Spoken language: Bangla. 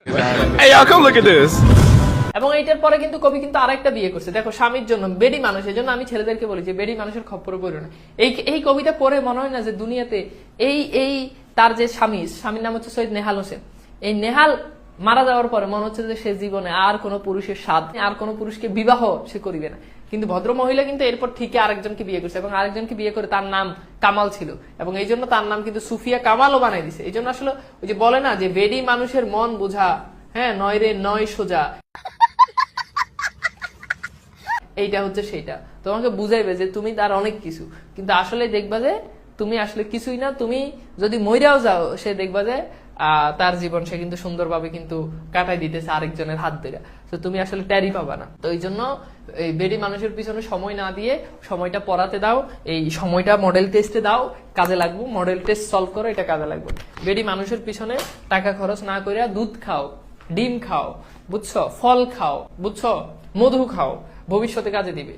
Hey, y'all, come look at this. এবং এইটার পরে কিন্তু কবি কিন্তু আরেকটা বিয়ে করছে। দেখো, স্বামীর জন্য বেডি মানুষ, এই জন্য আমি ছেলেদেরকে বলি যে বেডি মানুষের খপ্পরে পড়ো না। এই কবিতা পড়ে মনে হয় না যে দুনিয়াতে এই তার যে স্বামীর নাম হচ্ছে সৈয়দ নেহাল হোসেন, এই নেহাল মারা যাওয়ার পরে মনে হচ্ছে যে সে জীবনে আর কোনো পুরুষের স্বাদ, আর কোনো পুরুষকে বিবাহ সে করিবে না। কিন্তু ভদ্র মহিলা কিন্তু এরপর ঠিকই আরেকজনকে বিয়ে করছে, এবং আরেকজনকে বিয়ে করে তার নাম কামাল ছিল, এবং এই জন্য তার নাম কিন্তু সুফিয়া কামালও বানাই দিছে। এই জন্য আসলে ওই যে বলে না যে বেডি মানুষের মন বোঝা, হ্যাঁ, নয় রে নয় সোজা, এইটা হচ্ছে সেইটা। তোমাকে বুঝাইবে যে তুমি তার অনেক কিছু, কিন্তু আসলে দেখবা যে তুমি আসলে কিছুই না। তুমি যদি মইরাও যাও, সে দেখবা যে তার জীবন সে কিন্তু সুন্দরভাবে কিন্তু কাটাই দিতেছে আরেকজনের হাত ধরে। তো তুমি আসলে ট্যারি পাবা না। তো এই জন্য এই বেডি মানুষের পিছনে সময় না দিয়ে সময়টা পড়াতে দাও, এই সময়টা মডেল টেস্টে দাও, কাজে লাগবো। মডেল টেস্ট সলভ করো, এটা কাজে লাগবে। বেডি মানুষের পিছনে টাকা খরচ না করে দুধ খাও, ডিম খাও, বুঝছো, ফল খাও, বুঝছো, মধু খাও, ভবিষ্যতে কাজে দিবে।